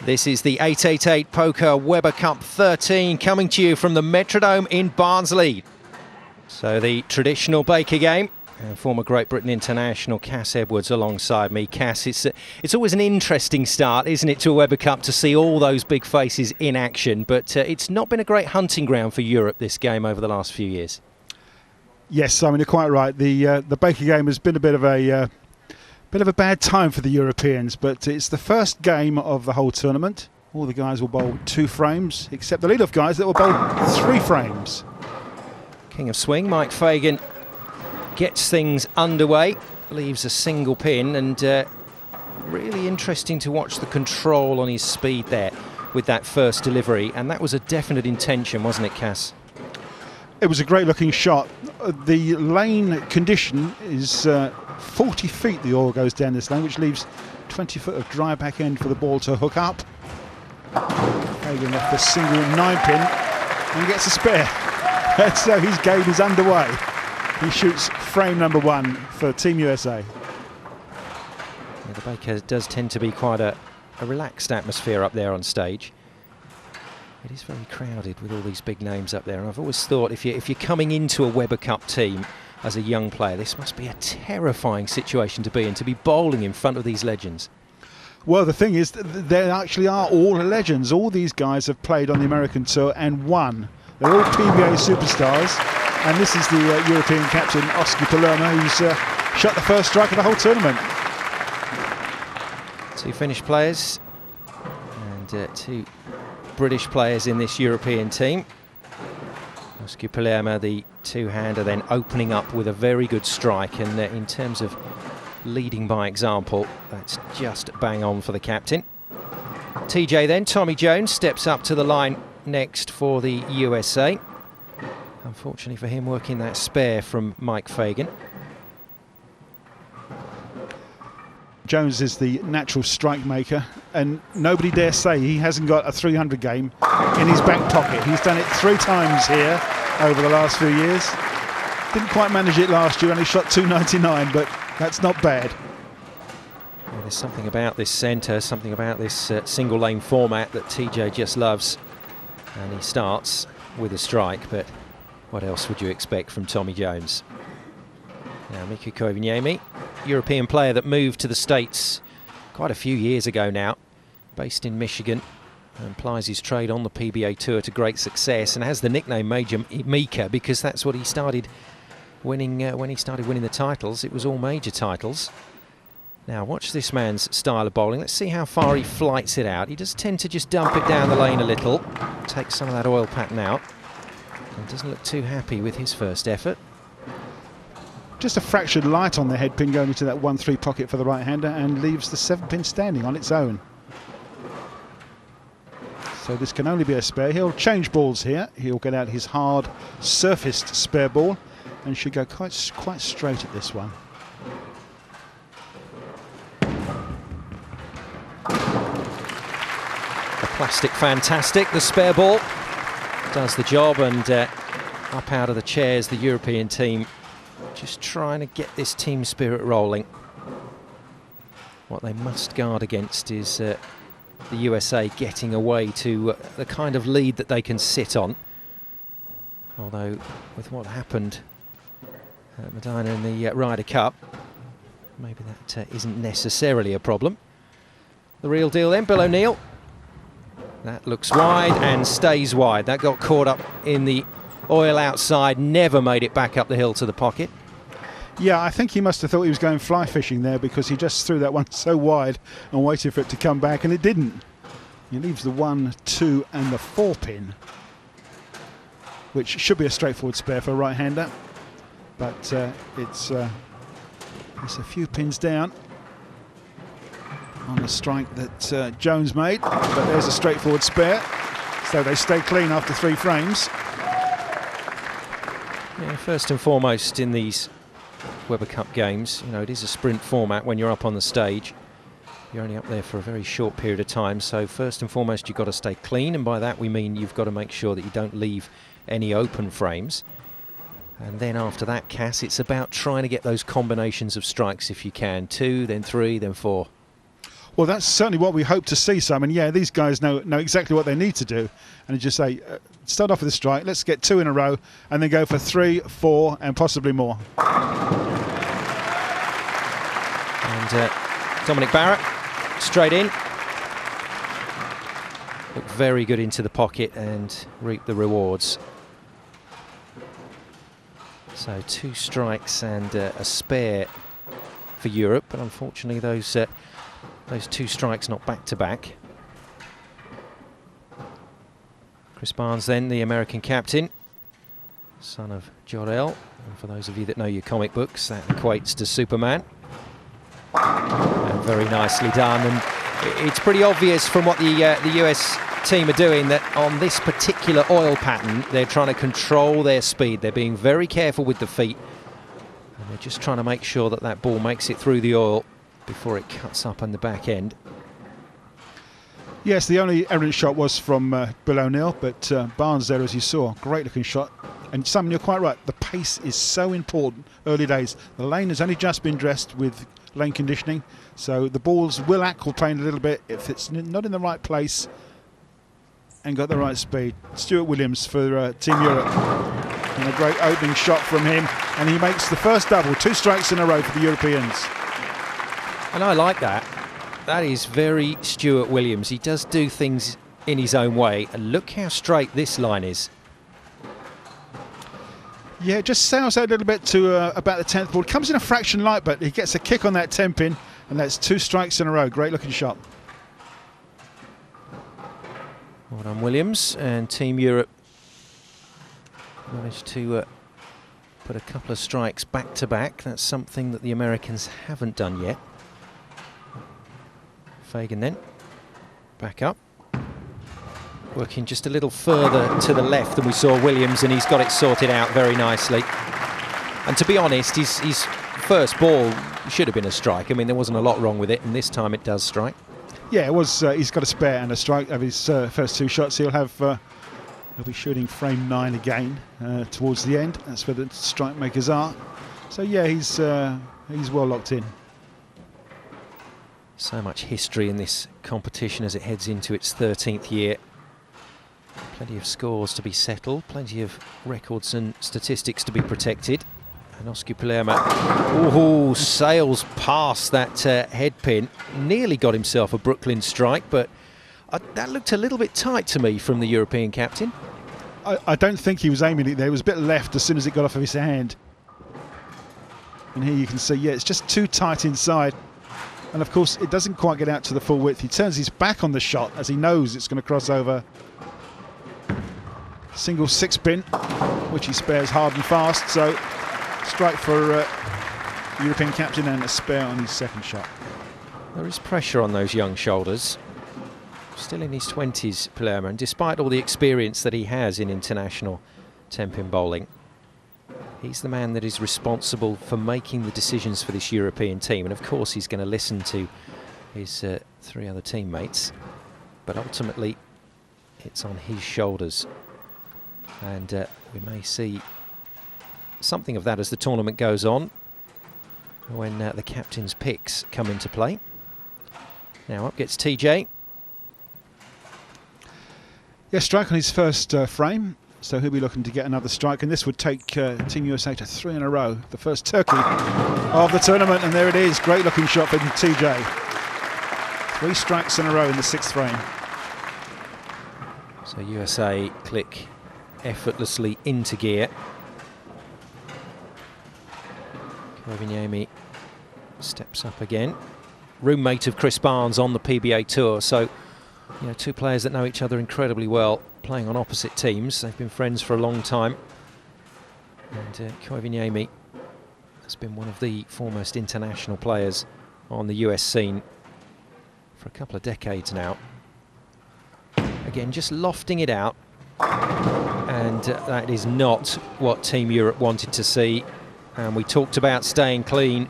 This is the 888 Poker Weber Cup 13 coming to you from the Metrodome in Barnsley. So the traditional Baker game, and former Great Britain international Cass Edwards alongside me. Cass, it's always an interesting start, isn't it, to a Weber Cup to see all those big faces in action, but it's not been a great hunting ground for Europe, this game, over the last few years. Yes, Simon, you're quite right. The Baker game has been a bit of a bad time for the Europeans, but it's the first game of the whole tournament. All the guys will bowl 2 frames, except the lead-off guys that will bowl 3 frames. King of swing, Mike Fagan, gets things underway, leaves a single pin, and really interesting to watch the control on his speed there with that first delivery, and that was a definite intention, wasn't it, Cass? It was a great looking shot. The lane condition is 40 feet the oil goes down this lane, which leaves 20 foot of dry back end for the ball to hook up. Fagan left a single 9-pin and gets a spare. And so his game is underway. He shoots frame number 1 for Team USA. Yeah, the Baker does tend to be quite a relaxed atmosphere up there on stage. It is very crowded with all these big names up there, and I've always thought if you're coming into a Weber Cup team as a young player, this must be a terrifying situation to be in, to be bowling in front of these legends. Well, the thing is, there actually are all legends. All these guys have played on the American tour and won. They're all PBA superstars, and this is the European captain, Osku Palermaa, who's shot the first strike of the whole tournament. 2 Finnish players and 2 British players in this European team. Osku Palermaa, the 2-hander, then opening up with a very good strike, and in terms of leading by example, that's just bang on for the captain. TJ then, Tommy Jones, steps up to the line next for the USA. Unfortunately for him, working that spare from Mike Fagan. Jones is the natural strike maker, and nobody dare say he hasn't got a 300 game in his back pocket. He's done it 3 times here over the last few years. Didn't quite manage it last year, only shot 299, but that's not bad. Yeah, there's something about this centre, something about this single lane format that TJ just loves. And he starts with a strike, but what else would you expect from Tommy Jones? Now Mika Koivuniemi, European player that moved to the States quite a few years ago now, based in Michigan, and plies his trade on the PBA Tour to great success, and has the nickname Major Mika because that's what he started winning when he started winning the titles. It was all major titles. Now watch this man's style of bowling. Let's see how far he flights it out. He does tend to just dump it down the lane a little, take some of that oil pattern out, and doesn't look too happy with his first effort. Just a fractured light on the head pin going into that 1-3 pocket for the right-hander, and leaves the 7-pin standing on its own. So this can only be a spare. He'll change balls here. He'll get out his hard surfaced spare ball and should go quite straight at this one. The plastic fantastic, the spare ball does the job, and up out of the chairs the European team, just trying to get this team spirit rolling. What they must guard against is the USA getting away to the kind of lead that they can sit on. Although with what happened at Medina in the Ryder Cup, maybe that isn't necessarily a problem. The real deal then, Bill O'Neill. That looks wide and stays wide. That got caught up in the oil outside, never made it back up the hill to the pocket. Yeah, I think he must have thought he was going fly fishing there, because he just threw that one so wide and waited for it to come back, and it didn't. He leaves the 1, 2 and the 4-pin, which should be a straightforward spare for a right-hander, but it's a few pins down on the strike that Jones made, but there's a straightforward spare, so they stay clean after 3 frames. Yeah, first and foremost in these Weber Cup games, you know, it is a sprint format. When you're up on the stage, you're only up there for a very short period of time, so first and foremost you've got to stay clean, and by that we mean you've got to make sure that you don't leave any open frames. And then after that, Cass, it's about trying to get those combinations of strikes if you can. 2, then 3, then 4. Well, that's certainly what we hope to see, Simon. Yeah, these guys know exactly what they need to do. And just say, start off with a strike, let's get 2 in a row, and then go for 3, 4, and possibly more. And Dominic Barrett, straight in. Looked very good into the pocket and reaped the rewards. So 2 strikes and a spare for Europe, but unfortunately those 2 strikes not back to back. Chris Barnes then, the American captain, son of Jor-El, and for those of you that know your comic books, that equates to Superman. And very nicely done, and it's pretty obvious from what the US team are doing that on this particular oil pattern they're trying to control their speed. They're being very careful with the feet, and they're just trying to make sure that that ball makes it through the oil before it cuts up on the back end. Yes, the only errant shot was from Bill O'Neill, but Barnes there, as you saw, great looking shot. And Simon, you're quite right, the pace is so important early days. The lane has only just been dressed with lane conditioning, so the balls will aquaplane a little bit if it's not in the right place and got the right speed. Stuart Williams for Team Europe. And a great opening shot from him, and he makes the first double, 2 strikes in a row for the Europeans. And I like that. That is very Stuart Williams. He does do things in his own way, and look how straight this line is. Yeah, it just sails out a little bit to about the 10th ball. Comes in a fraction light, but he gets a kick on that 10 pin, and that's 2 strikes in a row. Great looking shot. Well done, Williams, and Team Europe managed to put a couple of strikes back to back. That's something that the Americans haven't done yet. Fagan then, back up. Working just a little further to the left than we saw Williams, and he's got it sorted out very nicely. And to be honest, his first ball should have been a strike. I mean, there wasn't a lot wrong with it, and this time it does strike. Yeah, it was. He's got a spare and a strike of his first 2 shots. He'll be shooting frame 9 again towards the end. That's where the strike makers are. So yeah, he's well locked in. So much history in this competition as it heads into its 13th year. Plenty of scores to be settled, plenty of records and statistics to be protected. And Osku Palermaa sails past that head pin. Nearly got himself a Brooklyn strike, but that looked a little bit tight to me from the European captain. I don't think he was aiming it there. It was a bit left as soon as it got off of his hand. And here you can see, yeah, it's just too tight inside. And of course, it doesn't quite get out to the full width. He turns his back on the shot as he knows it's going to cross over. Single 6 pin, which he spares hard and fast. So strike for European captain and a spare on his second shot. There is pressure on those young shoulders. Still in his 20s, Palermaa, and despite all the experience that he has in international 10-pin bowling, he's the man that is responsible for making the decisions for this European team. And of course he's going to listen to his 3 other teammates, but ultimately it's on his shoulders. And we may see something of that as the tournament goes on, when the captain's picks come into play. Now up gets TJ. Yeah, strike on his first frame, so he'll be looking to get another strike, and this would take Team USA to 3 in a row. The first turkey of the tournament, and there it is. Great looking shot from TJ. 3 strikes in a row in the 6th frame. So USA click effortlessly into gear. Koivuniemi steps up again. Roommate of Chris Barnes on the PBA Tour, so you know, 2 players that know each other incredibly well, playing on opposite teams. They've been friends for a long time. And Koivuniemi has been one of the foremost international players on the US scene for a couple of decades now. Again, just lofting it out. And that is not what Team Europe wanted to see. And we talked about staying clean.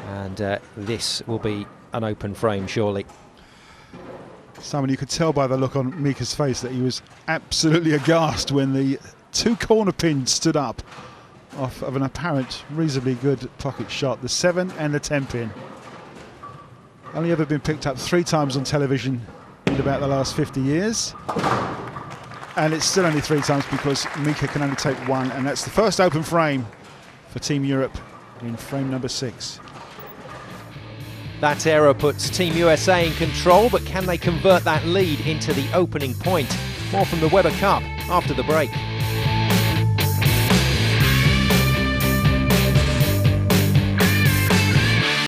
And this will be an open frame, surely. Simon, you could tell by the look on Mika's face that he was absolutely aghast when the 2 corner pins stood up off of an apparent reasonably good pocket shot, the 7 and the 10 pin. Only ever been picked up 3 times on television in about the last 50 years. And it's still only 3 times because Mika can only take 1, and that's the first open frame for Team Europe in frame number 6. That error puts Team USA in control, but can they convert that lead into the opening point? More from the Weber Cup after the break.